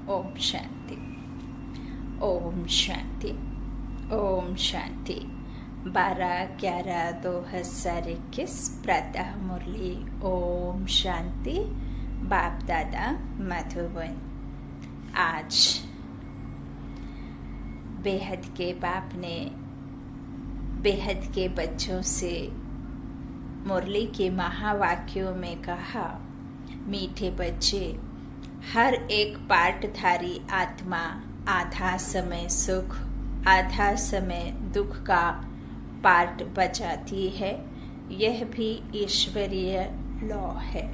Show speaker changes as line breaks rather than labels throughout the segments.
ओम शांति, ओम शांति, ओम शांति। 12/11/2021 प्रातः मुरली। ओम शांति। बाप दादा मधुबन। आज बेहद के बाप ने बेहद के बच्चों से मुरली के महावाक्यों में कहा, मीठे बच्चे, हर एक पार्टधारी आत्मा आधा समय सुख आधा समय दुख का पार्ट बचाती है। यह भी ईश्वरीय लॉ है।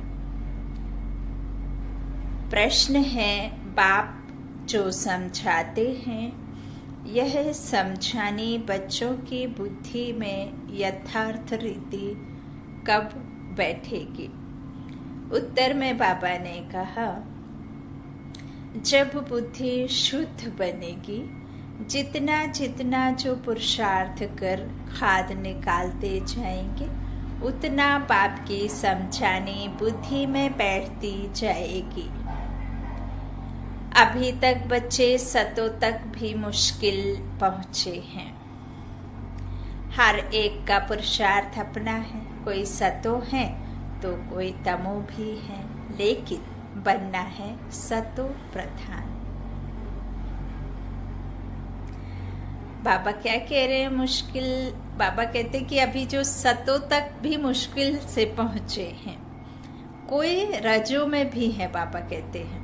प्रश्न है, बाप जो समझाते हैं यह समझाने बच्चों की बुद्धि में यथार्थ रीति कब बैठेगी? उत्तर में बाबा ने कहा, जब बुद्धि शुद्ध बनेगी, जितना जितना जो पुरुषार्थ कर खाद निकालते जाएंगे, उतना बाप की समझाने बुद्धि में बैठती जाएगी। अभी तक बच्चे सतों तक भी मुश्किल पहुंचे हैं। हर एक का पुरुषार्थ अपना है। कोई सतो है तो कोई तमो भी है, लेकिन बनना है सतो प्रधान। बाबा क्या कह रहे हैं? मुश्किल। बाबा कहते कि अभी जो सतो तक भी मुश्किल से पहुंचे हैं, कोई रजो में भी है, बाबा कहते हैं,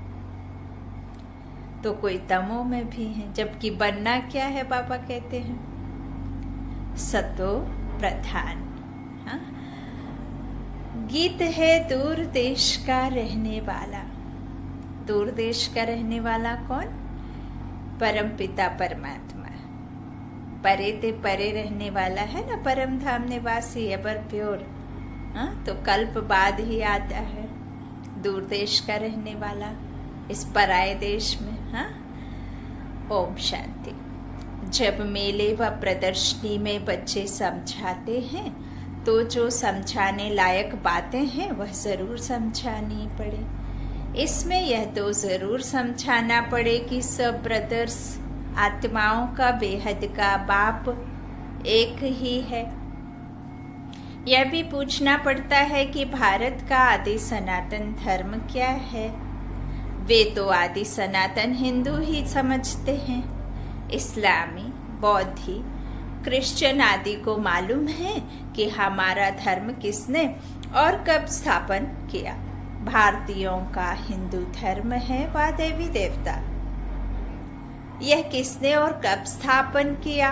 तो कोई तमो में भी है। जबकि बनना क्या है? बाबा कहते हैं सतो प्रधान। हाँ? गीत है दूर देश का रहने वाला। दूर देश का रहने वाला कौन? परम पिता परमात्मा। परे ते परे रहने वाला है ना, परम धाम निवासी, एवर प्योर। हाँ, तो कल्प बाद ही आता है। दूर देश का रहने वाला इस पराये देश में। हाँ, ओम शांति। जब मेले व प्रदर्शनी में बच्चे समझाते हैं तो जो समझाने लायक बातें हैं वह जरूर समझानी पड़े। इसमें यह तो जरूर समझाना पड़े कि सब ब्रदर्स आत्माओं का बेहद का बाप एक ही है। यह भी पूछना पड़ता है कि भारत का आदि सनातन धर्म क्या है? वे तो आदि सनातन हिंदू ही समझते हैं। इस्लामी, बौद्धी, क्रिश्चियन आदि को मालूम है कि हमारा धर्म किसने और कब स्थापन किया। भारतीयों का हिंदू धर्म है व देवी देवता। यह किसने और कब स्थापन किया,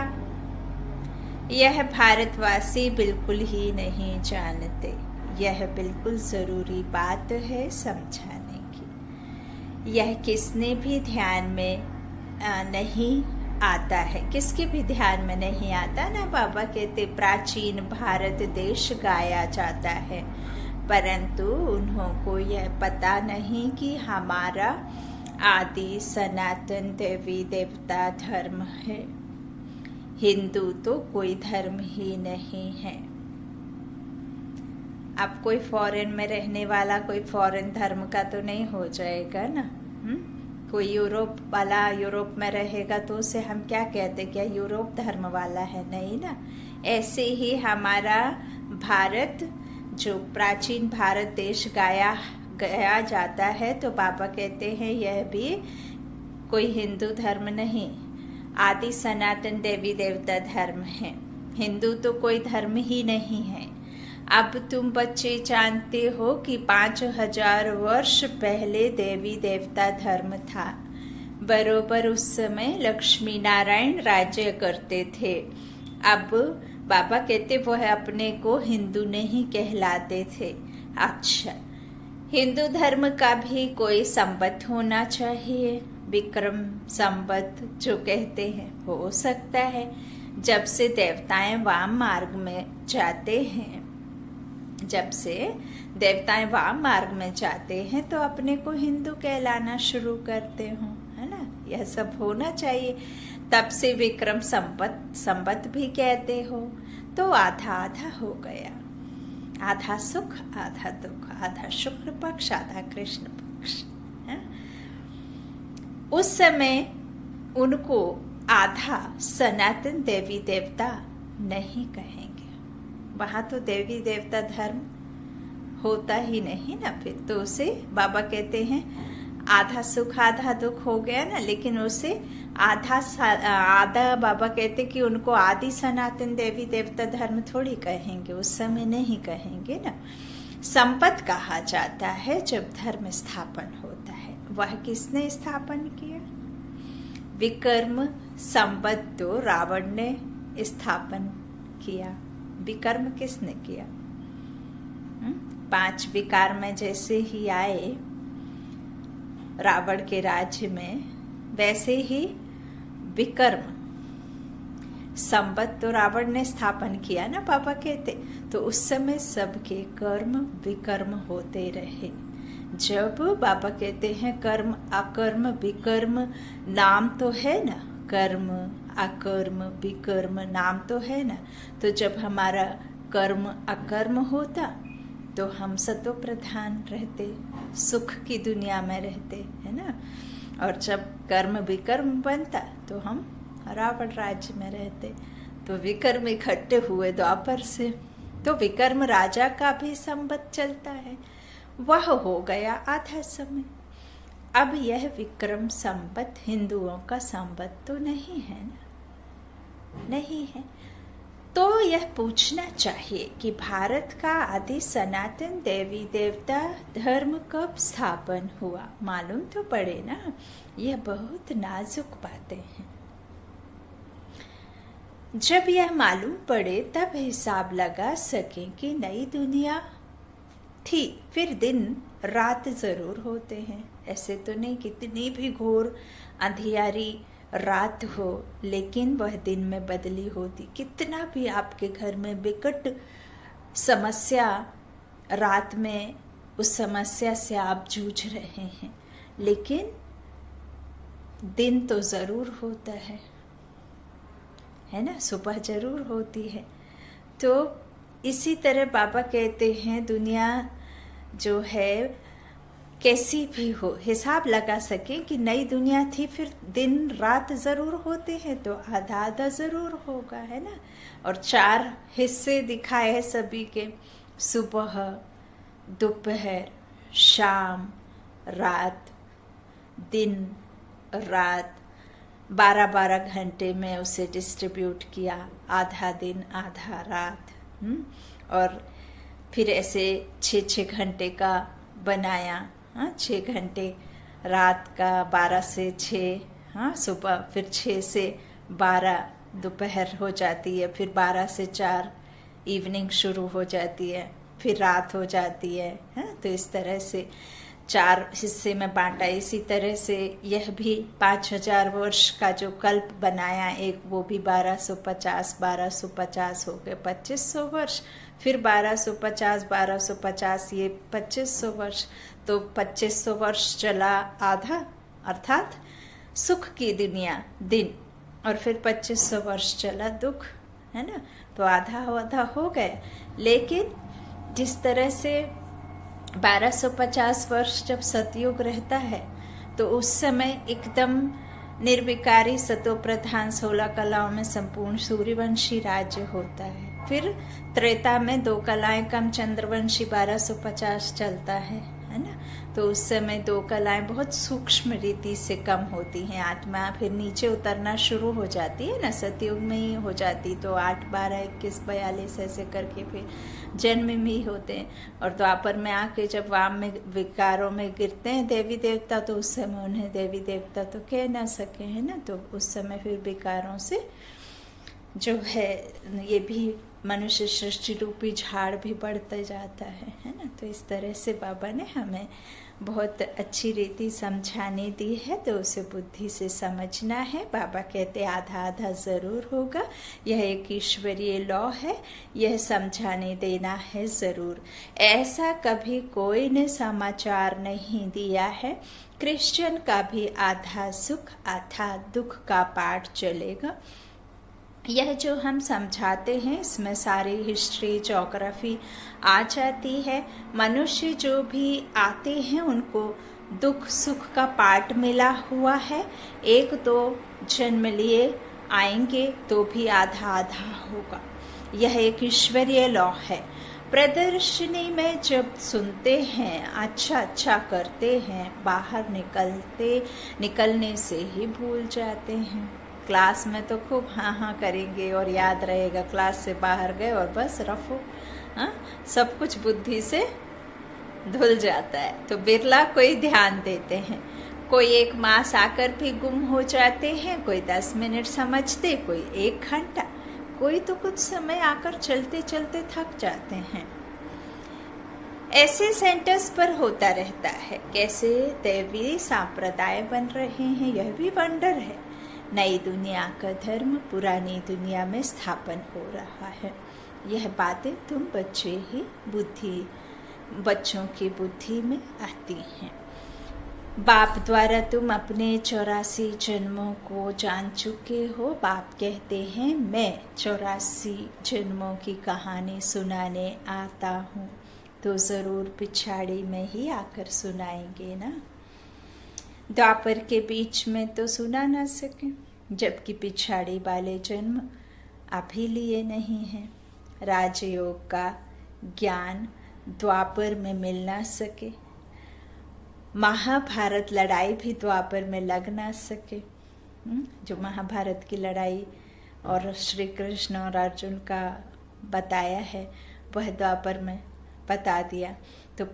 यह भारतवासी बिल्कुल ही नहीं जानते। यह बिल्कुल जरूरी बात है समझाने की। यह किसने भी ध्यान में नहीं आता है। किसके भी ध्यान में नहीं आता ना। बाबा कहते प्राचीन भारत देश गाया जाता है, परंतु उन्हों को यह पता नहीं कि हमारा आदि सनातन देवी देवता धर्म है। हिंदू तो कोई धर्म ही नहीं है। अब कोई फॉरेन में रहने वाला कोई फॉरेन धर्म का तो नहीं हो जाएगा ना। कोई यूरोप वाला यूरोप में रहेगा तो उसे हम क्या कहते, क्या यूरोप धर्म वाला है? नहीं ना। ऐसे ही हमारा भारत, जो प्राचीन भारत देश गाया जाता है, तो बाबा कहते हैं यह भी कोई हिंदू धर्म नहीं, आदि सनातन देवी देवता धर्म है। हिंदू तो कोई धर्म ही नहीं है। अब तुम बच्चे जानते हो कि 5000 वर्ष पहले देवी देवता धर्म था। बरोबर उस समय लक्ष्मी नारायण राज्य करते थे। अब बाबा कहते वह अपने को हिंदू नहीं कहलाते थे। अच्छा, हिंदू धर्म का भी कोई संबत होना चाहिए। विक्रम संबत जो कहते हैं हो सकता है। जब से देवताएं वाम मार्ग में जाते हैं, जब से देवताएं वाम मार्ग में जाते हैं तो अपने को हिंदू कहलाना शुरू करते हो, है ना। यह सब होना चाहिए। तब से विक्रम संबत भी कहते हो, तो आधा आधा हो गया। आधा सुख आधा दुख, आधा शुक्ल पक्ष आधा कृष्ण पक्ष है। उस समय उनको आधा सनातन देवी देवता नहीं कहेंगे। वहां तो देवी देवता धर्म होता ही नहीं ना, फिर तो उसे बाबा कहते हैं आधा सुख आधा दुख हो गया ना, लेकिन उसे आधा बाबा कहते कि उनको आदि सनातन देवी देवता धर्म थोड़ी कहेंगे, उस समय नहीं कहेंगे ना। संपत कहा जाता है जब धर्म स्थापन होता है। वह किसने स्थापन किया? विकर्म संपत तो रावण ने स्थापन किया। विकर्म किसने किया? 5 विकार में जैसे ही आए रावण के राज्य में, वैसे ही विकर्म संपत तो रावण ने स्थापन किया ना, पापा कहते। तो उस समय सबके कर्म विकर्म होते रहे। जब बाबा कहते हैं कर्म अकर्म विकर्म नाम तो है ना, कर्म अकर्म विकर्म नाम तो है ना, तो जब हमारा कर्म अकर्म होता तो हम सतो प्रधान रहते, सुख की दुनिया में रहते, है ना। और जब कर्म विकर्म बनता तो हम रावण राज्य में रहते। तो विकर्म इकट्ठे हुए द्वापर से, तो विकर्म राजा का भी संबत चलता है, वह हो गया आधा समय। अब यह विक्रम संबत हिंदुओं का संबत तो नहीं है ना, नहीं है। तो यह पूछना चाहिए कि भारत का आदि सनातन देवी देवता धर्म कब स्थापन हुआ, मालूम तो पड़े ना। यह बहुत नाजुक बातें हैं। जब यह मालूम पड़े तब हिसाब लगा सकें कि नई दुनिया थी। फिर दिन रात जरूर होते हैं, ऐसे तो नहीं कितनी भी घोर अंधियारी रात हो लेकिन वह दिन में बदली होती। कितना भी आपके घर में विकट समस्या रात में, उस समस्या से आप जूझ रहे हैं, लेकिन दिन तो जरूर होता है ना, सुबह जरूर होती है। तो इसी तरह बाबा कहते हैं दुनिया जो है कैसी भी हो, हिसाब लगा सके कि नई दुनिया थी, फिर दिन रात जरूर होते हैं, तो आधा आधा जरूर होगा, है ना। और 4 हिस्से दिखाए हैं सभी के, सुबह दोपहर शाम रात, दिन रात, 12-12 घंटे में उसे डिस्ट्रीब्यूट किया, आधा दिन आधा रात। और फिर ऐसे 6-6 घंटे का बनाया, 6 घंटे रात का, 12 से 6 सुबह, फिर 6 से 12 दोपहर हो जाती है, फिर 12 से 4 इवनिंग शुरू हो जाती है, फिर रात हो जाती है। तो इस तरह से 4 हिस्से में बांटा। इसी तरह से यह भी 5000 वर्ष का जो कल्प बनाया एक, वो भी 1250 हो गए 2500 वर्ष, फिर 1250 ये 2500 वर्ष, तो 2500 वर्ष चला आधा, अर्थात सुख की दुनिया दिन, और फिर 2500 वर्ष चला दुख, है ना। तो आधा हो गया। लेकिन जिस तरह से 1250 वर्ष जब सतयुग रहता है तो उस समय एकदम निर्विकारी सतो प्रधान 16 कलाओं में संपूर्ण सूर्यवंशी राज्य होता है। फिर त्रेता में 2 कलाएं कम चंद्रवंशी 1250 चलता है ना। तो उस समय 2 कलाएं बहुत सूक्ष्म रीति से कम होती हैं। आत्मा फिर नीचे उतरना शुरू हो जाती है ना, सतयुग में ही हो जाती। तो 8, 12, 21, 42 ऐसे करके फिर जन्म में ही होते हैं। और द्वापर में आके जब वाम में विकारों में गिरते हैं देवी देवता, तो उस समय उन्हें देवी देवता तो कह ना सके, है ना। तो उस समय फिर विकारों से जो है ये भी मनुष्य सृष्टि रूपी झाड़ भी बढ़ता जाता है ना। तो इस तरह से बाबा ने हमें बहुत अच्छी रीति समझाने दी है, तो उसे बुद्धि से समझना है। बाबा कहते आधा आधा जरूर होगा, यह एक ईश्वरीय लॉ है, यह समझाने देना है जरूर। ऐसा कभी कोई ने समाचार नहीं दिया है। क्रिश्चियन का भी आधा सुख आधा दुख का पाठ चलेगा। यह जो हम समझाते हैं इसमें सारी हिस्ट्री ज्योग्राफी आ जाती है। मनुष्य जो भी आते हैं उनको दुख सुख का पार्ट मिला हुआ है। एक दो जन्म लिए आएंगे तो भी आधा आधा होगा। यह एक ईश्वरीय लॉ है। प्रदर्शनी में जब सुनते हैं, अच्छा अच्छा करते हैं, बाहर निकलने से ही भूल जाते हैं। क्लास में तो खूब हाँ हाँ करेंगे और याद रहेगा, क्लास से बाहर गए और बस रफो, हाँ, सब कुछ बुद्धि से धुल जाता है। तो बिरला कोई ध्यान देते हैं। कोई 1 मास आकर भी गुम हो जाते हैं, कोई 10 मिनट समझते, कोई 1 घंटा, कोई तो कुछ समय आकर चलते चलते थक जाते हैं। ऐसे सेंटर्स पर होता रहता है। कैसे दैवी संप्रदाय बन रहे हैं, यह भी वंडर है। नई दुनिया का धर्म पुरानी दुनिया में स्थापन हो रहा है। यह बातें तुम बच्चों की बुद्धि में आती हैं। बाप द्वारा तुम अपने 84 जन्मों को जान चुके हो। बाप कहते हैं मैं 84 जन्मों की कहानी सुनाने आता हूँ, तो जरूर पिछाड़ी में ही आकर सुनाएंगे ना। द्वापर के बीच में तो सुना ना सके, जबकि पिछाड़ी वाले जन्म अभी लिए नहीं हैं। राजयोग का ज्ञान द्वापर में मिल ना सके, महाभारत लड़ाई भी द्वापर में लग ना सके। जो महाभारत की लड़ाई और श्री कृष्ण और अर्जुन का बताया है, वह द्वापर में बता दिया। तो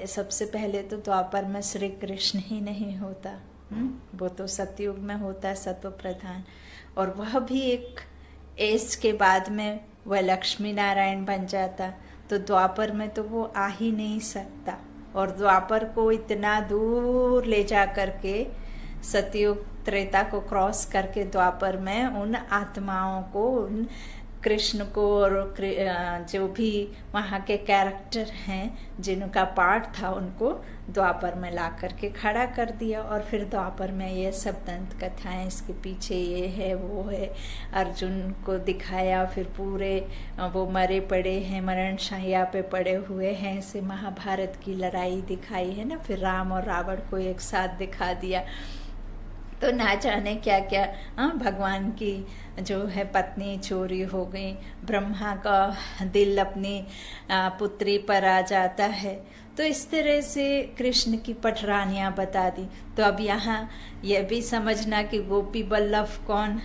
सबसे पहले तो द्वापर में श्री कृष्ण ही नहीं होता, वो तो सतयुग में होता है, सत्व प्रधान। और वह भी एक एज के बाद में वह लक्ष्मी नारायण बन जाता, तो द्वापर में तो वो आ ही नहीं सकता। और द्वापर को इतना दूर ले जा करके सतयुग त्रेता को क्रॉस करके द्वापर में उन आत्माओं को, उन कृष्ण को और जो भी वहाँ के कैरेक्टर हैं जिनका पार्ट था, उनको द्वापर में ला करके खड़ा कर दिया। और फिर द्वापर में ये सब दंत कथाएं, इसके पीछे ये है वो है, अर्जुन को दिखाया। फिर पूरे वो मरे पड़े हैं, मरणशैया पे पड़े हुए हैं, ऐसे महाभारत की लड़ाई दिखाई है ना। फिर राम और रावण को एक साथ दिखा दिया। तो ना जाने क्या क्या, भगवान की जो है पत्नी चोरी हो गई, ब्रह्मा का दिल अपनी पुत्री पर आ जाता है। तो इस तरह से कृष्ण की पटरानियां बता दी। तो अब यहाँ यह भी समझना कि गोपी बल्लभ कौन,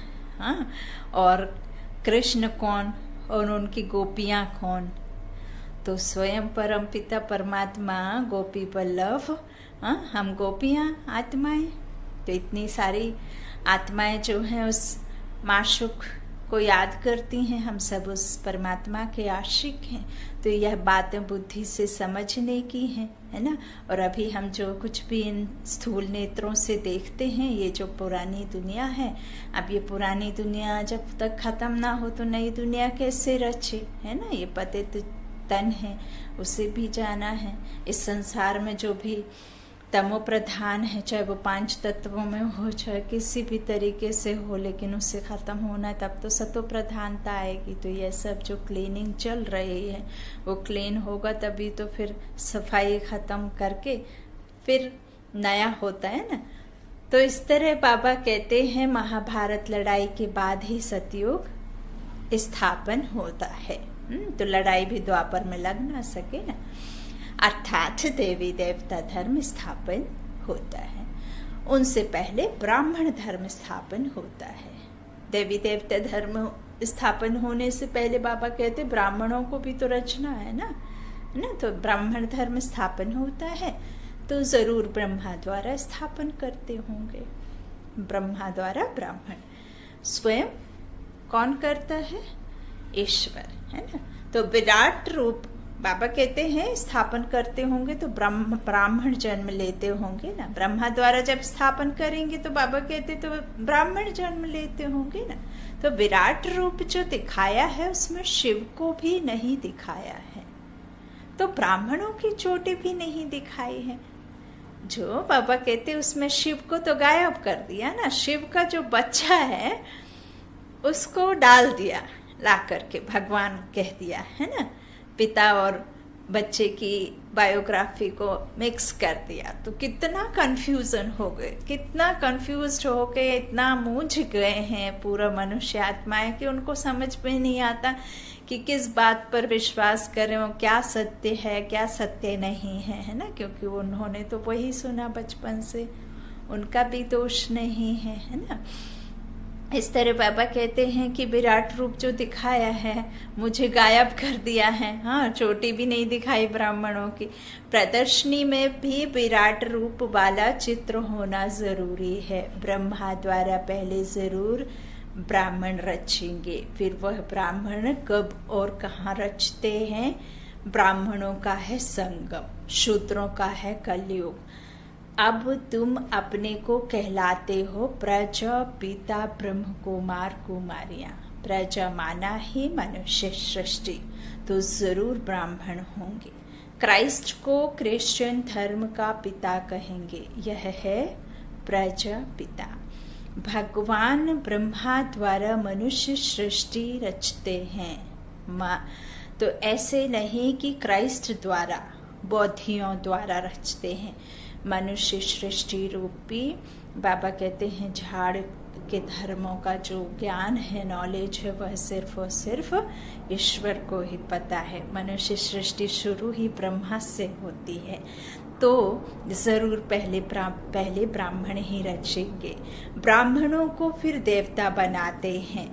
और कृष्ण कौन, और उनकी गोपियां कौन। तो स्वयं परमपिता परमात्मा गोपी बल्लभ, हम गोपियां आत्माएं। तो इतनी सारी आत्माएं जो हैं उस माशूक को याद करती हैं। हम सब उस परमात्मा के आशिक हैं। तो यह बातें बुद्धि से समझने की हैं, है ना। और अभी हम जो कुछ भी इन स्थूल नेत्रों से देखते हैं, ये जो पुरानी दुनिया है, अब ये पुरानी दुनिया जब तक खत्म ना हो तो नई दुनिया कैसे रचे, है ना। ये पतित तन है, उसे भी जाना है। इस संसार में जो भी तमो प्रधान है, चाहे वो 5 तत्वों में हो, चाहे किसी भी तरीके से हो, लेकिन उससे खत्म होना है, तब तो सतो प्रधानता आएगी। तो ये सब जो क्लीनिंग चल रही है, वो क्लीन होगा तभी तो फिर सफाई खत्म करके फिर नया होता है ना। तो इस तरह बाबा कहते हैं महाभारत लड़ाई के बाद ही सतयुग स्थापन होता है। तो लड़ाई भी द्वापर में लग ना सके ना, अर्थात देवी देवता धर्म स्थापन होता है। उनसे पहले ब्राह्मण धर्म स्थापन होता है। देवी देवता धर्म स्थापन होने से पहले बाबा कहते ब्राह्मणों को भी तो रचना है ना, तो ब्राह्मण धर्म स्थापन होता है तो जरूर ब्रह्मा द्वारा स्थापन करते होंगे। ब्रह्मा द्वारा ब्राह्मण स्वयं कौन करता है? ईश्वर, है ना। तो विराट रूप बाबा कहते हैं स्थापन करते होंगे तो ब्राह्मण जन्म लेते होंगे ना। ब्रह्मा द्वारा जब स्थापन करेंगे तो बाबा कहते तो ब्राह्मण जन्म लेते होंगे ना। तो विराट रूप जो दिखाया है उसमें शिव को भी नहीं दिखाया है, तो ब्राह्मणों की चोटी भी नहीं दिखाई है। जो बाबा कहते उसमें शिव को तो गायब कर दिया ना। शिव का जो बच्चा है उसको डाल दिया, ला करके भगवान कह दिया, है ना। पिता और बच्चे की बायोग्राफी को मिक्स कर दिया तो कितना कंफ्यूजन हो गए, कितना कंफ्यूज्ड हो गए, इतना मूझ गए हैं पूरा मनुष्य आत्माएं कि उनको समझ में नहीं आता कि किस बात पर विश्वास करें और क्या सत्य है क्या सत्य नहीं है ना। क्योंकि उन्होंने तो वही सुना बचपन से, उनका भी दोष नहीं है ना। इस तरह बाबा कहते हैं कि विराट रूप जो दिखाया है मुझे गायब कर दिया है। हाँ, चोटी भी नहीं दिखाई ब्राह्मणों की। प्रदर्शनी में भी विराट रूप वाला चित्र होना जरूरी है। ब्रह्मा द्वारा पहले जरूर ब्राह्मण रचेंगे, फिर वह ब्राह्मण कब और कहाँ रचते हैं। ब्राह्मणों का है संगम, शूद्रों का है कलयुग। अब तुम अपने को कहलाते हो प्रजा पिता ब्रह्म कुमार कुमारियां। प्रजा माना ही मनुष्य सृष्टि, तो जरूर ब्राह्मण होंगे। क्राइस्ट को क्रिश्चियन धर्म का पिता कहेंगे, यह है प्रजा पिता। भगवान ब्रह्मा द्वारा मनुष्य सृष्टि रचते हैं, तो ऐसे नहीं कि क्राइस्ट द्वारा बौद्धियों द्वारा रचते हैं। मनुष्य सृष्टि रूपी बाबा कहते हैं झाड़ के धर्मों का जो ज्ञान है, नॉलेज है, वह सिर्फ और सिर्फ ईश्वर को ही पता है। मनुष्य सृष्टि शुरू ही ब्रह्मा से होती है, तो जरूर पहले ब्राह्मण ही रचेंगे। ब्राह्मणों को फिर देवता बनाते हैं,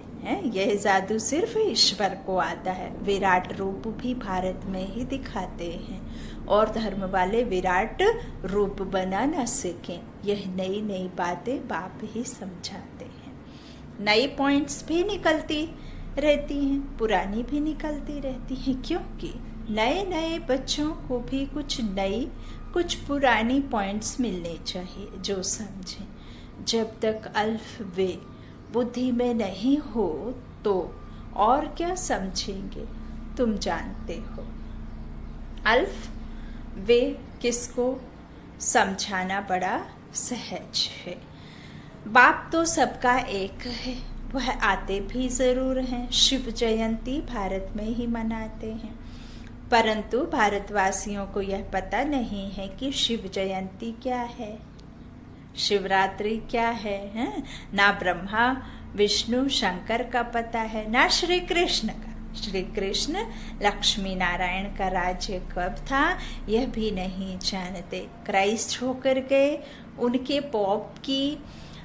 यह जादू सिर्फ ईश्वर को आता है। विराट रूप भी भारत में ही दिखाते हैं, और धर्म वाले विराट रूप बना न सीखें। यह नई नई बातें बाप ही समझाते हैं। नई पॉइंट्स भी निकलती रहती हैं, पुरानी भी निकलती रहती हैं, क्योंकि नए नए बच्चों को भी कुछ नई कुछ पुरानी पॉइंट्स मिलने चाहिए जो समझें। जब तक अल्फ वे बुद्धि में नहीं हो तो और क्या समझेंगे, तुम जानते हो। अल्फ वे किसको समझाना बड़ा सहज है। बाप तो सबका एक है, वह आते भी जरूर हैं। शिव जयंती भारत में ही मनाते हैं, परंतु भारतवासियों को यह पता नहीं है कि शिव जयंती क्या है, शिवरात्रि क्या है, ना ब्रह्मा विष्णु शंकर का पता है, ना श्री कृष्ण का। श्री कृष्ण लक्ष्मी नारायण का राज्य कब था यह भी नहीं जानते। क्राइस्ट होकर गए, उनके पॉप की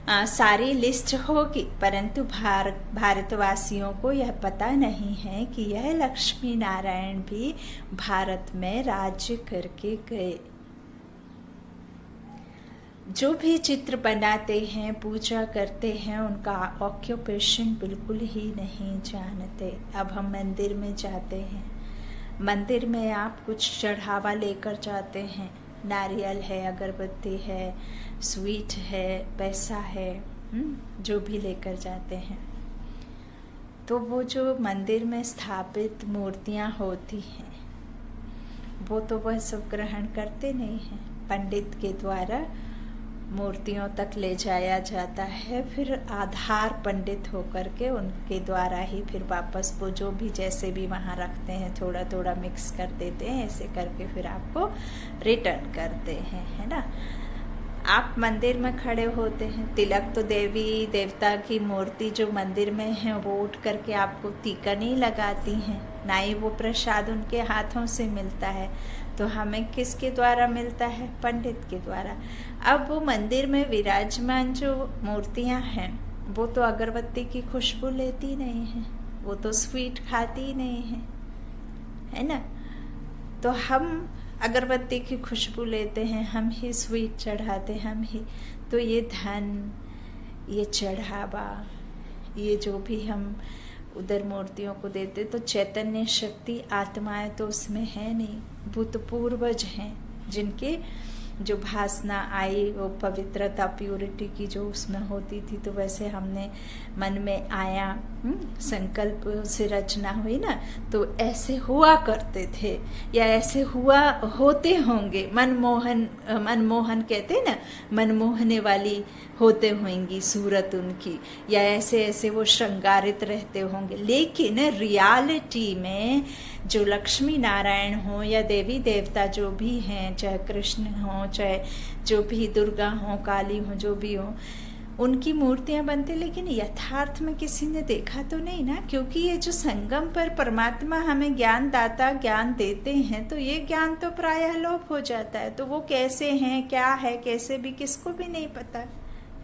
सारी लिस्ट होगी, परंतु भारतवासियों को यह पता नहीं है कि यह लक्ष्मी नारायण भी भारत में राज्य करके गए। जो भी चित्र बनाते हैं, पूजा करते हैं, उनका ऑक्यूपेशन बिल्कुल ही नहीं जानते। अब हम मंदिर में जाते हैं, मंदिर में आप कुछ चढ़ावा लेकर जाते हैं, नारियल है, अगरबत्ती है, स्वीट है, पैसा है, जो भी लेकर जाते हैं, तो वो जो मंदिर में स्थापित मूर्तियां होती हैं वो तो वह सब ग्रहण करते नहीं हैं। पंडित के द्वारा मूर्तियों तक ले जाया जाता है, फिर आधार पंडित होकर के उनके द्वारा ही फिर वापस वो जो भी जैसे भी वहाँ रखते हैं थोड़ा थोड़ा मिक्स कर देते हैं, ऐसे करके फिर आपको रिटर्न करते हैं, है ना। आप मंदिर में खड़े होते हैं, तिलक तो देवी देवता की मूर्ति जो मंदिर में है वो उठ करके आपको टीका नहीं लगाती हैं, ना ही वो प्रसाद उनके हाथों से मिलता है, तो हमें किसके द्वारा मिलता है, पंडित के द्वारा। अब वो मंदिर में विराजमान जो मूर्तियां हैं वो तो अगरबत्ती की खुशबू लेती नहीं है, वो तो स्वीट खाती नहीं है ना। तो हम अगरबत्ती की खुशबू लेते हैं, हम ही स्वीट चढ़ाते, हम ही। तो ये धन, ये चढ़ावा, ये जो भी हम उधर मूर्तियों को देते, तो चैतन्य शक्ति आत्माएं तो उसमें है नहीं, भूत पूर्वज हैं जिनके जो भासना आई वो पवित्रता, प्यूरिटी की जो उसमें होती थी, तो वैसे हमने मन में आया, संकल्प से रचना हुई ना, तो ऐसे हुआ करते थे या ऐसे होते होंगे। मनमोहन कहते ना, मनमोहने वाली होते होंगी सूरत उनकी, या ऐसे ऐसे वो श्रृंगारित रहते होंगे। लेकिन रियलिटी में जो लक्ष्मी नारायण हो या देवी देवता जो भी हैं, चाहे कृष्ण हो, चाहे जो भी दुर्गा हो, काली हो, जो भी हो, उनकी मूर्तियां बनती, लेकिन यथार्थ में किसी ने देखा तो नहीं ना। क्योंकि ये जो संगम पर परमात्मा हमें ज्ञान दाता ज्ञान देते हैं, तो ये ज्ञान तो प्रायः लोप हो जाता है। तो वो कैसे हैं, क्या है, कैसे भी किसको भी नहीं पता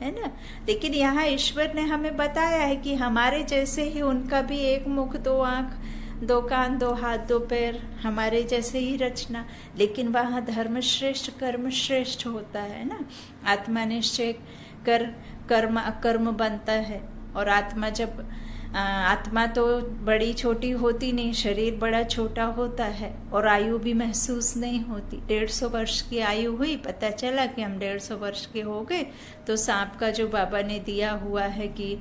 है ना। लेकिन यहाँ ईश्वर ने हमें बताया है कि हमारे जैसे ही उनका भी एक मुख, दो आंख, दो कान, दो हाथ, दो पैर, हमारे जैसे ही रचना। लेकिन वहाँ धर्म श्रेष्ठ, कर्म श्रेष्ठ होता है ना। आत्मा निश्चय कर कर्म अकर्म बनता है। और आत्मा जब आत्मा तो बड़ी छोटी होती नहीं, शरीर बड़ा छोटा होता है और आयु भी महसूस नहीं होती। 150 वर्ष की आयु हुई, पता चला कि हम 150 वर्ष के हो गए। तो सांप का जो बाबा ने दिया हुआ है कि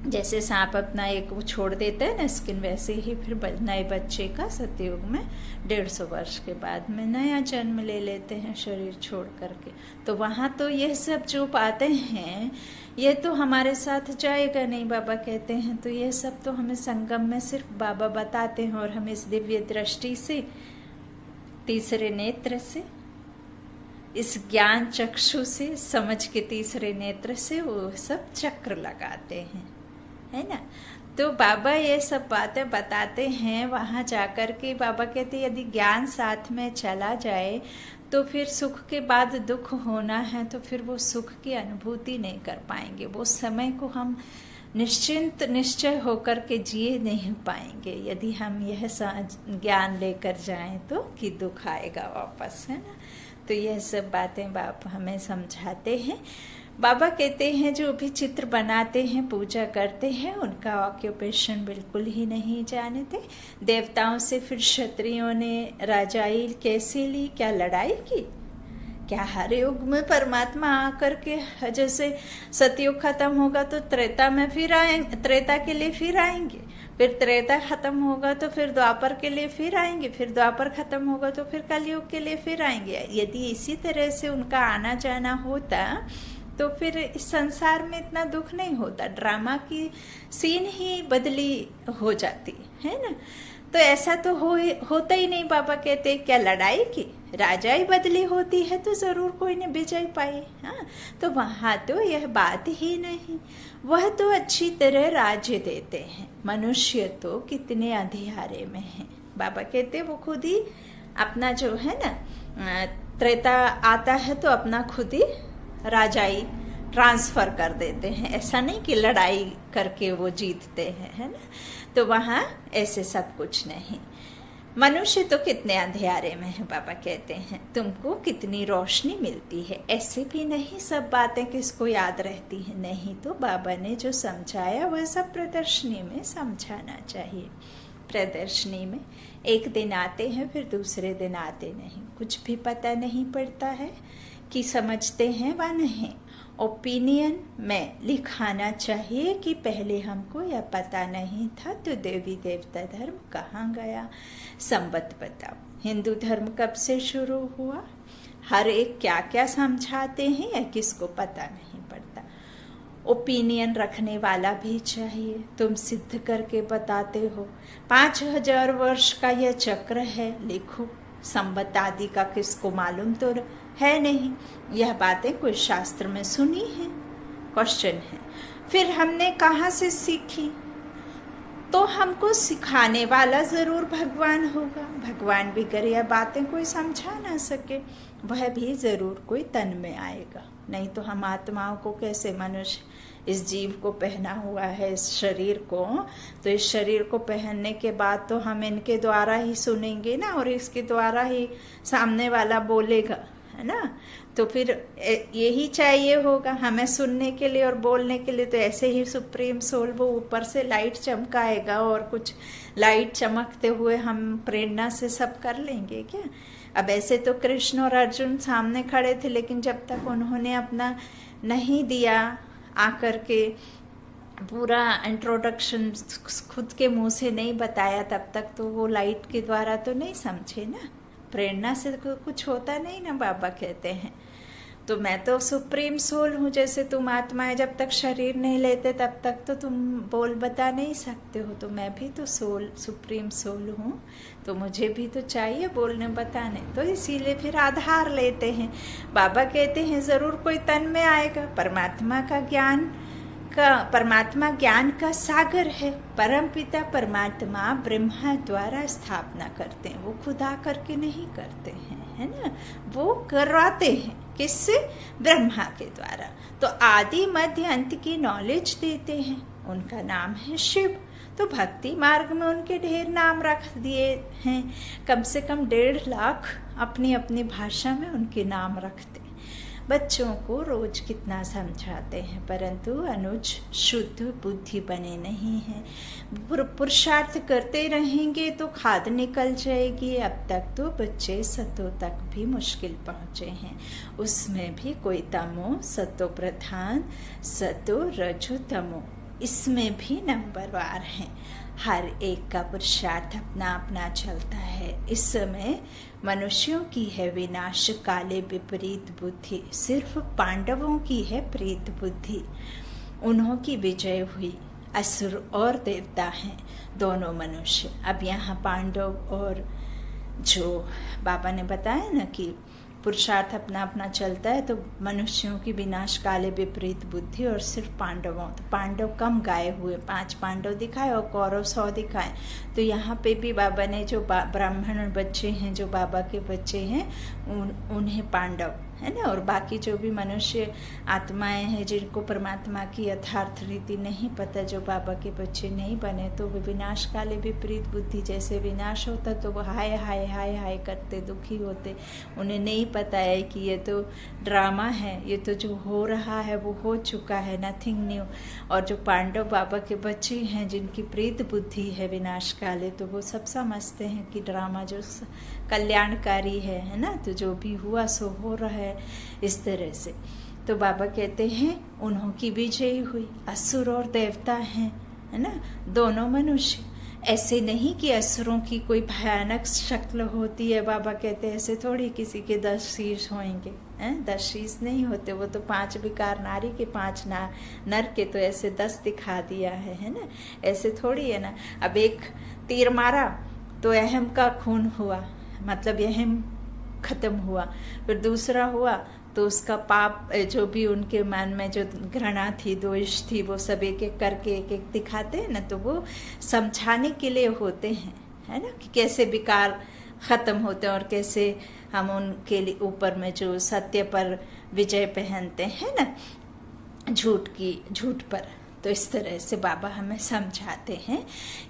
जैसे सांप अपना एक वो छोड़ देता है ना स्किन, वैसे ही फिर नए बच्चे का सतयुग में 150 वर्ष के बाद में नया जन्म ले लेते हैं शरीर छोड़ करके। तो वहाँ तो ये सब जो बातें हैं ये तो हमारे साथ जाएगा नहीं, बाबा कहते हैं। तो ये सब तो हमें संगम में सिर्फ बाबा बताते हैं, और हमें इस दिव्य दृष्टि से, तीसरे नेत्र से, इस ज्ञान चक्षु से, समझ के तीसरे नेत्र से वो सब चक्र लगाते हैं, है ना। तो बाबा ये सब बातें बताते हैं। वहाँ जाकर के बाबा कहते हैं यदि ज्ञान साथ में चला जाए तो फिर सुख के बाद दुख होना है, तो फिर वो सुख की अनुभूति नहीं कर पाएंगे। वो समय को हम निश्चिंत निश्चय होकर के जिए नहीं पाएंगे यदि हम यह ज्ञान लेकर जाएं तो कि दुख आएगा वापस, है ना। तो यह सब बातें बाप हमें समझाते हैं। बाबा कहते हैं जो भी चित्र बनाते हैं, पूजा करते हैं, उनका ऑक्यूपेशन बिल्कुल ही नहीं जानते। देवताओं से फिर क्षत्रियों ने राजाई कैसे ली, क्या लड़ाई की? क्या हर युग में परमात्मा आकर के, जैसे सतयुग खत्म होगा तो त्रेता में फिर आएंगे, त्रेता के लिए फिर आएंगे, फिर त्रेता खत्म होगा तो फिर द्वापर के लिए फिर आएंगे, फिर द्वापर खत्म होगा तो फिर कलयुग के लिए फिर आएंगे। यदि इसी तरह से उनका आना जाना होता तो फिर इस संसार में इतना दुख नहीं होता, ड्रामा की सीन ही बदली हो जाती है ना। तो ऐसा तो होता ही नहीं। बाबा कहते क्या लड़ाई की, राजा ही बदली होती है तो जरूर कोई ने विजय पाई। हाँ, तो वहां तो यह बात ही नहीं। वह तो अच्छी तरह राज्य देते हैं। मनुष्य तो कितने अंधियारे में है। बाबा कहते वो खुद ही अपना जो है ना, त्रेता आता है तो अपना खुद ही राजाई ट्रांसफर कर देते हैं। ऐसा नहीं कि लड़ाई करके वो जीतते हैं, है ना। तो वहाँ ऐसे सब कुछ नहीं। मनुष्य तो कितने अंधेरे में है। बाबा कहते हैं तुमको कितनी रोशनी मिलती है। ऐसे भी नहीं सब बातें किसको याद रहती हैं, नहीं। तो बाबा ने जो समझाया वह सब प्रदर्शनी में समझाना चाहिए। प्रदर्शनी में एक दिन आते हैं फिर दूसरे दिन आते नहीं, कुछ भी पता नहीं पड़ता है कि समझते हैं व नहीं। ओपिनियन में लिखाना चाहिए कि पहले हमको यह पता नहीं था तो देवी देवता धर्म कहाँ गया। संबत बताओ, हिंदू धर्म कब से शुरू हुआ, हर एक क्या क्या समझाते हैं या किसको पता नहीं पड़ता। ओपिनियन रखने वाला भी चाहिए। तुम सिद्ध करके बताते हो 5000 वर्ष का यह चक्र है, लिखो। संबत आदि का किसको मालूम तो है नहीं। यह बातें कोई शास्त्र में सुनी है, क्वेश्चन है। फिर हमने कहाँ से सीखी? तो हमको सिखाने वाला जरूर भगवान होगा। भगवान भी कर यह बातें कोई समझा ना सके, वह भी जरूर कोई तन में आएगा। नहीं तो हम आत्माओं को कैसे, मनुष्य इस जीव को पहना हुआ है, इस शरीर को, तो इस शरीर को पहनने के बाद तो हम इनके द्वारा ही सुनेंगे ना, और इसके द्वारा ही सामने वाला बोलेगा, है ना। तो फिर यही चाहिए होगा हमें सुनने के लिए और बोलने के लिए। तो ऐसे ही सुप्रीम सोल वो ऊपर से लाइट चमकाएगा और कुछ लाइट चमकते हुए हम प्रेरणा से सब कर लेंगे क्या? अब ऐसे तो कृष्ण और अर्जुन सामने खड़े थे, लेकिन जब तक उन्होंने अपना नहीं दिया, आकर के पूरा इंट्रोडक्शन खुद के मुंह से नहीं बताया, तब तक तो वो लाइट के द्वारा तो नहीं समझे ना। प्रेरणा से कुछ होता नहीं ना, बाबा कहते हैं। तो मैं तो सुप्रीम सोल हूँ, जैसे तुम आत्मा है, जब तक शरीर नहीं लेते तब तक तो तुम बोल बता नहीं सकते हो। तो मैं भी तो सोल, सुप्रीम सोल हूँ, तो मुझे भी तो चाहिए बोलने बताने। तो इसीलिए फिर आधार लेते हैं। बाबा कहते हैं ज़रूर कोई तन में आएगा। परमात्मा ज्ञान का सागर है। परम पिता परमात्मा ब्रह्मा द्वारा स्थापना करते हैं, वो खुद आकर के नहीं करते हैं, है ना, वो करवाते हैं। किससे? ब्रह्मा के द्वारा। तो आदि मध्य अंत की नॉलेज देते हैं, उनका नाम है शिव। तो भक्ति मार्ग में उनके ढेर नाम रख दिए हैं, कम से कम 1.5 लाख अपनी अपनी भाषा में उनके नाम रखते हैं। बच्चों को रोज कितना समझाते हैं, परंतु अनुज शुद्ध बुद्धि बने नहीं हैं। पुरुषार्थ करते रहेंगे तो खाद निकल जाएगी। अब तक तो बच्चे सतों तक भी मुश्किल पहुँचे हैं, उसमें भी कोई तमो, सतो प्रधान, सतो रजो तमो, इसमें भी नंबरवार हैं। हर एक का पुरुषार्थ अपना अपना चलता है। इस समय मनुष्यों की है विनाश काले विपरीत बुद्धि, सिर्फ पांडवों की है प्रेत बुद्धि। उन्हों की विजय हुई, असुर और देवता हैं दोनों मनुष्य। अब यहाँ पांडव और जो बाबा ने बताया ना कि पुरुषार्थ अपना अपना चलता है, तो मनुष्यों की विनाश काले विपरीत बुद्धि और सिर्फ पांडवों। तो पांडव कम गाए हुए, 5 पांडव दिखाए और कौरव 100 दिखाए। तो यहाँ पे भी बाबा ने जो ब्राह्मण बच्चे हैं, जो बाबा के बच्चे हैं, उन्हें पांडव, है ना, और बाकी जो भी मनुष्य आत्माएं हैं जिनको परमात्मा की यथार्थ रीति नहीं पता, जो बाबा के बच्चे नहीं बने, तो वे विनाश काले विपरीत बुद्धि, जैसे विनाश होता तो वो हाय हाय हाय हाय करते, दुखी होते। उन्हें नहीं पता है कि ये तो ड्रामा है, ये तो जो हो रहा है वो हो चुका है, नथिंग न्यू। और जो पांडव बाबा के बच्चे हैं जिनकी प्रीत बुद्धि है विनाश काले, तो वो सब समझते हैं कि ड्रामा जो कल्याणकारी है ना, तो जो भी हुआ सो हो रहा है, इस तरह से। तो बाबा कहते हैं उन्हों की विजय हुई। असुर और देवता हैं, है ना, दोनों मनुष्य। ऐसे नहीं कि असुरों की कोई भयानक शक्ल होती है। बाबा कहते हैं ऐसे थोड़ी किसी के 10 शीश होंगे, 10 शीश नहीं होते। वो तो 5 विकार नारी के, 5 नर के, तो ऐसे 10 दिखा दिया है ना, ऐसे थोड़ी है ना। अब एक तीर मारा तो अहम का खून हुआ, मतलब अहम खत्म हुआ। फिर दूसरा हुआ तो उसका पाप, जो भी उनके मन में जो घृणा थी, द्वेष थी, वो सब एक एक करके एक एक दिखाते हैं ना। तो वो समझाने के लिए होते हैं, है ना, कि कैसे विकार खत्म होते हैं और कैसे हम उनके ऊपर में जो सत्य पर विजय पहनते हैं ना, झूठ पर। तो इस तरह से बाबा हमें समझाते हैं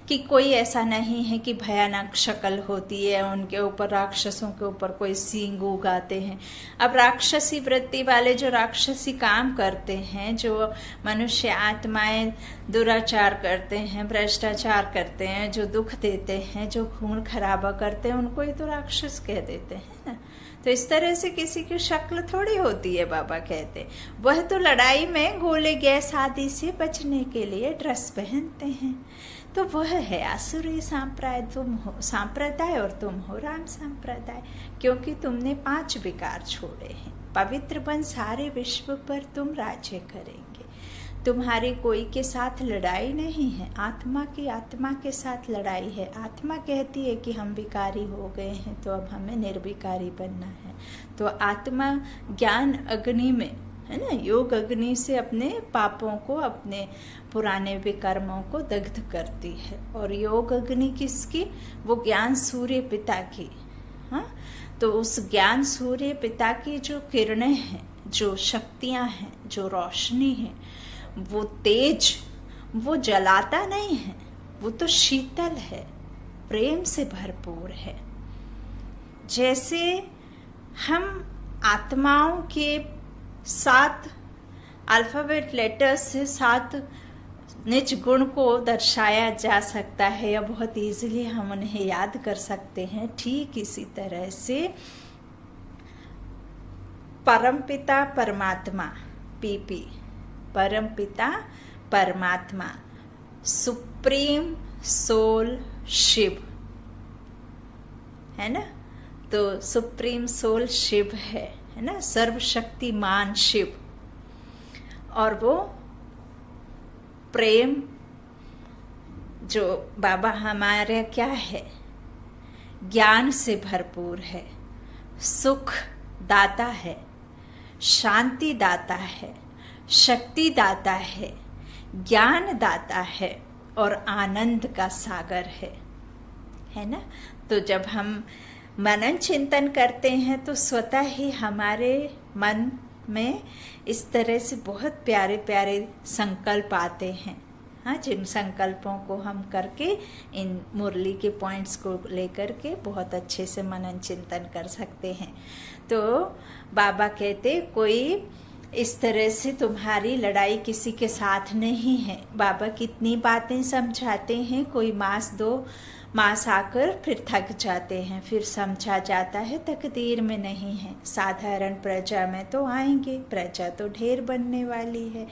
कि कोई ऐसा नहीं है कि भयानक शक्ल होती है, उनके ऊपर, राक्षसों के ऊपर कोई सींग उगाते हैं। अब राक्षसी वृत्ति वाले जो राक्षसी काम करते हैं, जो मनुष्य आत्माएं दुराचार करते हैं, भ्रष्टाचार करते हैं, जो दुख देते हैं, जो खून खराबा करते हैं, उनको ही तो राक्षस कह देते हैं ना। तो इस तरह से किसी की शक्ल थोड़ी होती है। बाबा कहते वह तो लड़ाई में गोले गैस आदि से बचने के लिए ड्रेस पहनते हैं। तो वह है आसुरी सांप्रदाय, तुम हो सांप्रदाय और तुम हो राम संप्रदाय, क्योंकि तुमने 5 विकार छोड़े हैं। पवित्र बन सारे विश्व पर तुम राज्य करेंगे। तुम्हारी कोई के साथ लड़ाई नहीं है, आत्मा के साथ लड़ाई है। आत्मा कहती है कि हम विकारी हो गए हैं, तो अब हमें निर्विकारी बनना है। तो आत्मा ज्ञान अग्नि में, है ना, योग अग्नि से अपने पापों को, अपने पुराने विकर्मों को दग्ध करती है। और योग अग्नि किसकी? वो ज्ञान सूर्य पिता की। हाँ, तो उस ज्ञान सूर्य पिता की जो किरणें हैं, जो शक्तियां हैं, जो रोशनी है, वो तेज, वो जलाता नहीं है, वो तो शीतल है, प्रेम से भरपूर है। जैसे हम आत्माओं के 7 अल्फाबेट लेटर्स से 7 निज गुण को दर्शाया जा सकता है या बहुत इजीली हम उन्हें याद कर सकते हैं, ठीक इसी तरह से परमपिता परमात्मा, पीपी, परमपिता परमात्मा, सुप्रीम सोल शिव, है ना। तो सुप्रीम सोल शिव है ना, सर्वशक्तिमान शिव। और वो प्रेम जो बाबा हमारे क्या है, ज्ञान से भरपूर है, सुख दाता है, शांति दाता है, शक्ति दाता है, ज्ञान दाता है और आनंद का सागर है ना। तो जब हम मनन चिंतन करते हैं तो स्वतः ही हमारे मन में इस तरह से बहुत प्यारे प्यारे संकल्प आते हैं, हाँ, जिन संकल्पों को हम करके इन मुरली के पॉइंट्स को लेकर के बहुत अच्छे से मनन चिंतन कर सकते हैं। तो बाबा कहते कोई इस तरह से तुम्हारी लड़ाई किसी के साथ नहीं है। बाबा कितनी बातें समझाते हैं, कोई मास 2 मास आकर फिर थक जाते हैं, फिर समझा जाता है तकदीर में नहीं है, साधारण प्रजा में तो आएंगे, प्रजा तो ढेर बनने वाली है।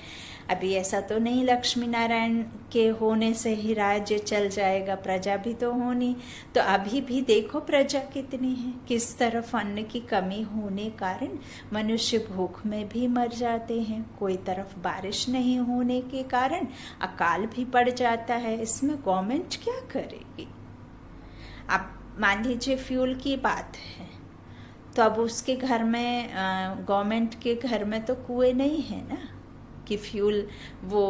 अभी ऐसा तो नहीं लक्ष्मी नारायण के होने से ही राज्य चल जाएगा, प्रजा भी तो होनी। तो अभी भी देखो प्रजा कितनी है, किस तरफ अन्न की कमी होने कारण मनुष्य भूख में भी मर जाते हैं, कोई तरफ बारिश नहीं होने के कारण अकाल भी पड़ जाता है। इसमें गवर्नमेंट क्या करेगी? अब मान लीजिए फ्यूल की बात है, तो अब उसके घर में गवर्नमेंट के घर में तो कुएं नहीं है ना कि फ्यूल वो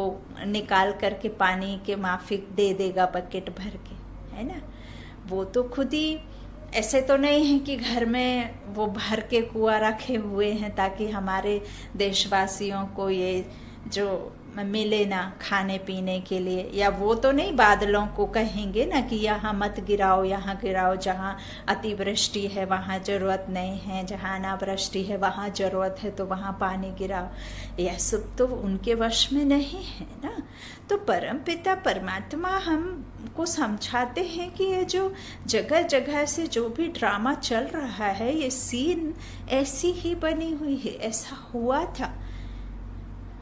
निकाल करके पानी के माफिक दे देगा बकेट भर के, है ना। वो तो खुद ही ऐसे तो नहीं है कि घर में वो भर के कुआं रखे हुए हैं ताकि हमारे देशवासियों को ये जो मिले ना खाने पीने के लिए, या वो तो नहीं बादलों को कहेंगे ना कि यहाँ मत गिराओ, यहाँ गिराओ, जहाँ अतिवृष्टि है वहाँ जरूरत नहीं है, जहाँ अनावृष्टि है वहाँ जरूरत है तो वहाँ पानी गिराओ। यह सब तो उनके वश में नहीं है ना। तो परमपिता परमात्मा हमको समझाते हैं कि ये जो जगह जगह से जो भी ड्रामा चल रहा है, ये सीन ऐसी ही बनी हुई है, ऐसा हुआ था,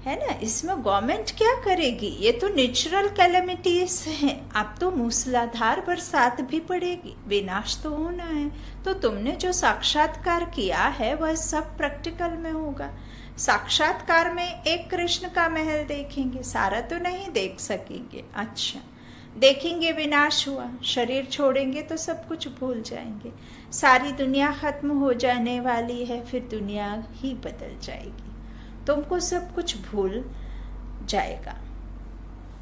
है ना। इसमें गवर्नमेंट क्या करेगी? ये तो नेचुरल कैलेमिटीज हैं। अब तो मूसलाधार बरसात भी पड़ेगी, विनाश तो होना है। तो तुमने जो साक्षात्कार किया है वह सब प्रैक्टिकल में होगा। साक्षात्कार में एक कृष्ण का महल देखेंगे, सारा तो नहीं देख सकेंगे। अच्छा, देखेंगे विनाश हुआ, शरीर छोड़ेंगे तो सब कुछ भूल जाएंगे, सारी दुनिया खत्म हो जाने वाली है, फिर दुनिया ही बदल जाएगी, तुमको सब कुछ भूल जाएगा।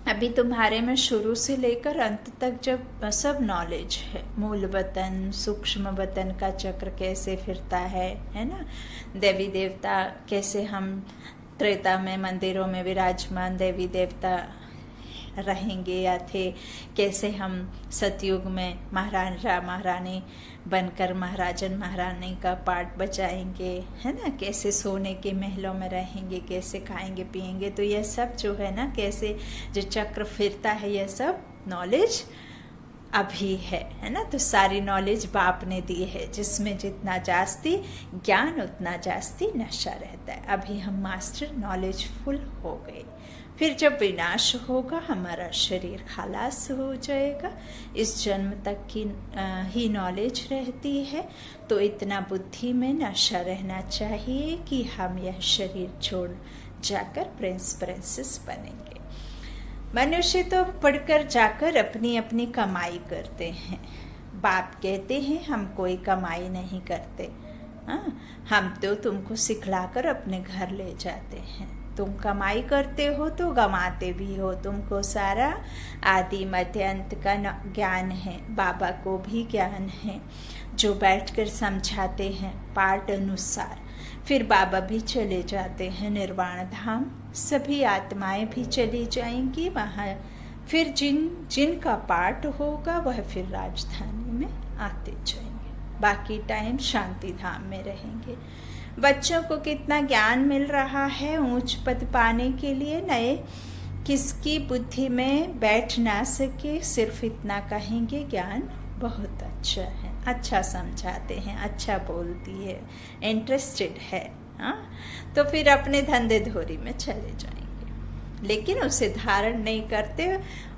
अभी तुम्हारे में शुरू से लेकर अंत तक जब सब नॉलेज है, मूल वतन सूक्ष्म वतन का चक्र कैसे फिरता है ना, देवी देवता कैसे, हम त्रेता में मंदिरों में विराजमान देवी देवता रहेंगे या थे, कैसे हम सतयुग में महाराजा महारानी बनकर महाराजन महारानी का पार्ट बजाएंगे, है ना, कैसे सोने के महलों में रहेंगे, कैसे खाएंगे पिएंगे। तो यह सब जो है ना, कैसे जो चक्र फिरता है, यह सब नॉलेज अभी है ना। तो सारी नॉलेज बाप ने दी है, जिसमें जितना जास्ती ज्ञान उतना जास्ती नशा रहता है। अभी हम मास्टर नॉलेजफुल हो गए, फिर जब विनाश होगा हमारा शरीर खलास हो जाएगा, इस जन्म तक की ही नॉलेज रहती है। तो इतना बुद्धि में नशा रहना चाहिए कि हम यह शरीर छोड़ जाकर प्रिंस प्रिंसेस बनेंगे। मनुष्य तो पढ़कर जाकर अपनी अपनी कमाई करते हैं। बाप कहते हैं हम कोई कमाई नहीं करते, हाँ, हम तो तुमको सिखलाकर अपने घर ले जाते हैं। तुम कमाई करते हो तो गमाते भी हो, तुमको सारा आदि मध्य अंत का ज्ञान है, बाबा को भी ज्ञान है जो बैठकर समझाते हैं पाठ अनुसार। फिर बाबा भी चले जाते हैं निर्वाण धाम, सभी आत्माएं भी चली जाएंगी वहाँ। फिर जिनका पाठ होगा वह फिर राजधानी में आते जाएंगे, बाकी टाइम शांति धाम में रहेंगे। बच्चों को कितना ज्ञान मिल रहा है ऊंच पद पाने के लिए नए, किसकी बुद्धि में बैठ ना सके, सिर्फ इतना कहेंगे ज्ञान बहुत अच्छा है, अच्छा समझाते हैं, अच्छा बोलती है, इंटरेस्टेड है, हाँ, तो फिर अपने धंधे धोरी में चले जाएंगे। लेकिन उसे धारण नहीं करते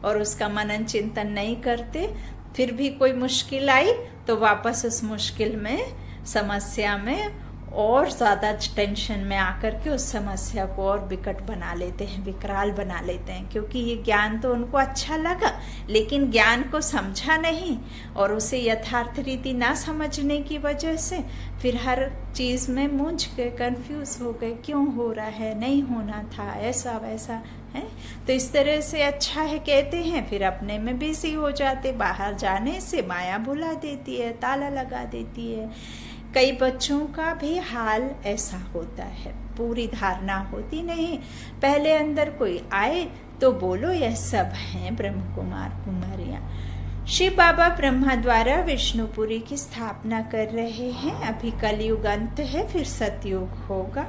और उसका मनन चिंतन नहीं करते, फिर भी कोई मुश्किल आई तो वापस उस मुश्किल में, समस्या में और ज़्यादा टेंशन में आकर के उस समस्या को और विकट बना लेते हैं, विकराल बना लेते हैं। क्योंकि ये ज्ञान तो उनको अच्छा लगा, लेकिन ज्ञान को समझा नहीं और उसे यथार्थ रीति ना समझने की वजह से फिर हर चीज़ में मूंझ गए, कंफ्यूज हो गए, क्यों हो रहा है, नहीं होना था, ऐसा वैसा है। तो इस तरह से अच्छा है कहते हैं, फिर अपने में बिजी हो जाते, बाहर जाने से माया भुला देती है, ताला लगा देती है। कई बच्चों का भी हाल ऐसा होता है, पूरी धारणा होती नहीं, पहले अंदर कोई आए तो बोलो यह सब हैं ब्रह्म कुमार कुमारियां। शिव बाबा ब्रह्मा द्वारा विष्णुपुरी की स्थापना कर रहे हैं। अभी कलयुग अंत है, फिर सतयुग होगा,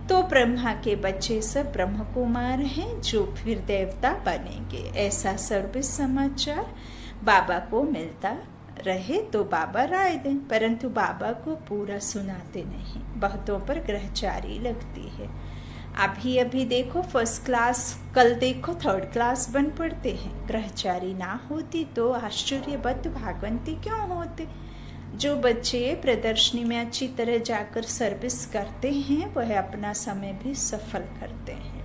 तो ब्रह्मा के बच्चे सब ब्रह्म कुमार हैं जो फिर देवता बनेंगे। ऐसा सर्विस समाचार बाबा को मिलता रहे तो बाबा राय दें, परंतु बाबा को पूरा सुनाते नहीं, बहुतों पर ग्रहचारी लगती है। अभी अभी देखो फर्स्ट क्लास, कल देखो थर्ड क्लास बन पड़ते हैं। ग्रहचारी ना होती तो आश्चर्यबद्ध भागवंती क्यों होते। जो बच्चे प्रदर्शनी में अच्छी तरह जाकर सर्विस करते हैं वह अपना समय भी सफल करते हैं।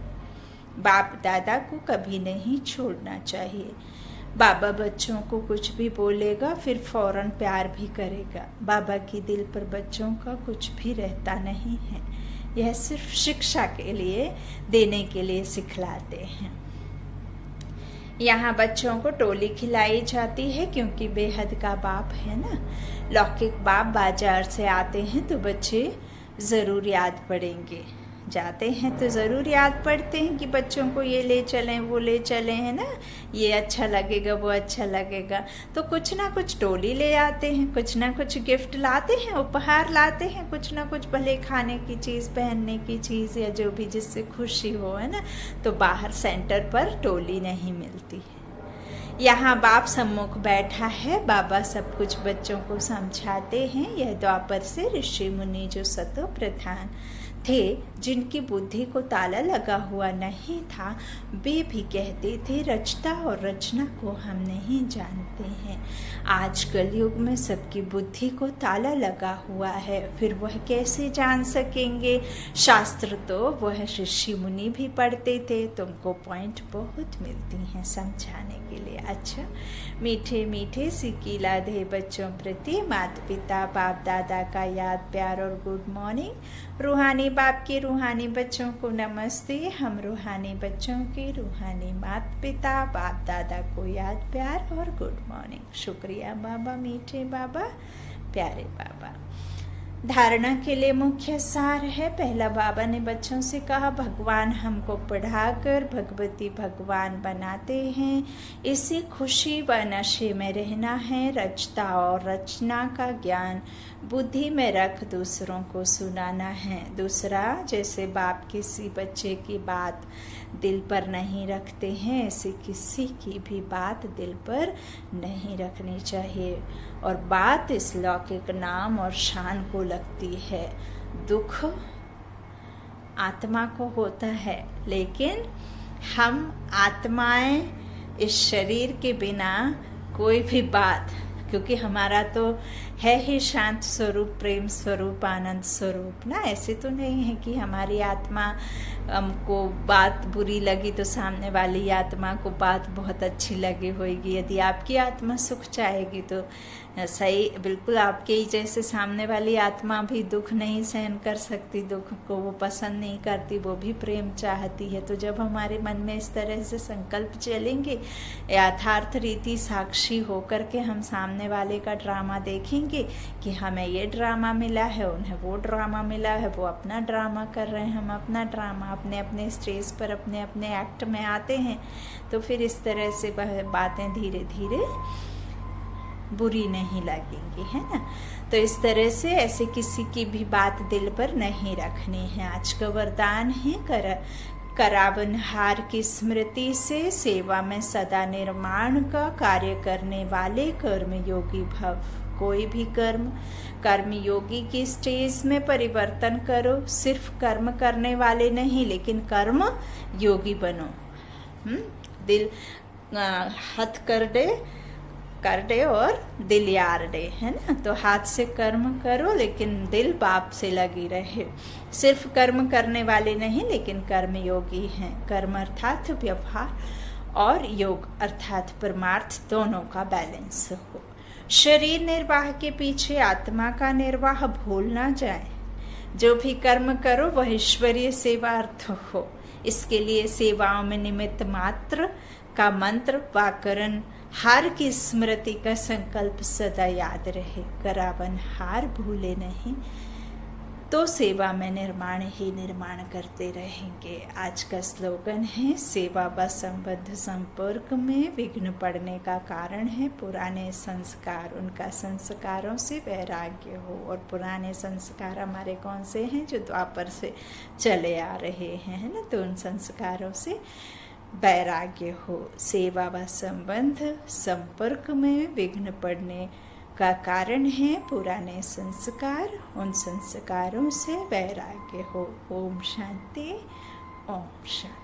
बाप दादा को कभी नहीं छोड़ना चाहिए। बाबा बच्चों को कुछ भी बोलेगा फिर फौरन प्यार भी करेगा। बाबा की दिल पर बच्चों का कुछ भी रहता नहीं है, यह सिर्फ शिक्षा के लिए, देने के लिए सिखलाते हैं। यहाँ बच्चों को टोली खिलाई जाती है क्योंकि बेहद का बाप है ना। लौकिक बाप बाजार से आते हैं तो बच्चे ज़रूर याद पड़ेंगे, जाते हैं तो ज़रूर याद पड़ते हैं कि बच्चों को ये ले चलें वो ले चलें, है ना, ये अच्छा लगेगा वो अच्छा लगेगा, तो कुछ ना कुछ टोली ले आते हैं, कुछ ना कुछ गिफ्ट लाते हैं, उपहार लाते हैं, कुछ ना कुछ, भले खाने की चीज़, पहनने की चीज़ या जो भी जिससे खुशी हो, है ना। तो बाहर सेंटर पर टोली नहीं मिलती है। यहाँ बाप सम्मुख बैठा है, बाबा सब कुछ बच्चों को समझाते हैं। यह द्वापर से ऋषि मुनि जो सतो प्रधान थे, जिनकी बुद्धि को ताला लगा हुआ नहीं था, वे भी कहते थे रचता और रचना को हम नहीं जानते हैं। आज कलयुग में सबकी बुद्धि को ताला लगा हुआ है, फिर वह कैसे जान सकेंगे। शास्त्र तो वह ऋषि मुनि भी पढ़ते थे, तुमको पॉइंट बहुत मिलती हैं समझाने के लिए। अच्छा, मीठे मीठे सिकीला दे बच्चों प्रति माता पिता बाप दादा का याद प्यार और गुड मॉर्निंग। रूहानी बाप के रूहानी बच्चों को नमस्ते। हम रूहानी बच्चों के रूहानी माता पिता बाप दादा को याद प्यार और गुड मॉर्निंग। शुक्रिया बाबा, मीठे बाबा, प्यारे बाबा। धारणा के लिए मुख्य सार है। पहला, बाबा ने बच्चों से कहा भगवान हमको पढ़ाकर भगवती भगवान बनाते हैं, इसी खुशी व नशे में रहना है। रचता और रचना का ज्ञान बुद्धि में रख दूसरों को सुनाना है। दूसरा, जैसे बाप किसी बच्चे की बात दिल पर नहीं रखते हैं, ऐसे किसी की भी बात दिल पर नहीं रखनी चाहिए। और बात इस लौकिक नाम और शान को लगती है। दुख आत्मा को होता है, लेकिन हम आत्माएं इस शरीर के बिना कोई भी बात, क्योंकि हमारा तो है ही शांत स्वरूप, प्रेम स्वरूप, आनंद स्वरूप ना। ऐसे तो नहीं है कि हमारी आत्मा हमको बात बुरी लगी तो सामने वाली आत्मा को बात बहुत अच्छी लगी होगी। यदि आपकी आत्मा सुख चाहेगी तो सही, बिल्कुल आपके ही जैसे सामने वाली आत्मा भी दुख नहीं सहन कर सकती, दुख को वो पसंद नहीं करती, वो भी प्रेम चाहती है। तो जब हमारे मन में इस तरह से संकल्प चलेंगे, यथार्थ रीति साक्षी होकर के हम सामने वाले का ड्रामा देखेंगे कि हमें ये ड्रामा मिला है, उन्हें वो ड्रामा मिला है, वो अपना ड्रामा कर रहे हैं, हम अपना ड्रामा, अपने अपने स्टेज पर अपने अपने एक्ट में आते हैं, तो फिर इस तरह से बातें धीरे धीरे बुरी नहीं लगेंगी, है ना। तो इस तरह से ऐसे किसी की भी बात दिल पर नहीं रखनी है। आज का वरदान है करावनहार की स्मृति से सेवा में सदा निर्माण का कार्य करने वाले कर्मयोगी भव। कोई भी कर्मयोगी की स्टेज में परिवर्तन करो। सिर्फ कर्म करने वाले नहीं, लेकिन कर्म योगी बनो। दिल हाथ कर दे और दिल यार दे, है ना। तो हाथ से कर्म करो लेकिन दिल बाप से लगी रहे। सिर्फ कर्म करने वाले नहीं, लेकिन कर्म योगी हैं। कर्म अर्थात व्यवहार और योग अर्थात परमार्थ, दोनों का बैलेंस हो। शरीर निर्वाह के पीछे आत्मा का निर्वाह भूल ना जाए। जो भी कर्म करो वह ईश्वरीय सेवा अर्थ हो। इसके लिए सेवाओं में निमित्त मात्र का मंत्र वाकरण हार की स्मृति का संकल्प सदा याद रहे। करावन हार भूले नहीं, तो सेवा में निर्माण ही निर्माण करते रहेंगे। आज का स्लोगन है, सेवा व संबद्ध संपर्क में विघ्न पड़ने का कारण है पुराने संस्कार। उनका संस्कारों से वैराग्य हो। और पुराने संस्कार हमारे कौन से हैं? जो द्वापर से चले आ रहे हैं, है ना। तो उन संस्कारों से वैराग्य हो। सेवा व संबंध संपर्क में विघ्न पड़ने का कारण है पुराने संस्कार। उन संस्कारों से वैराग्य हो। ओम शांति, ओम शांति।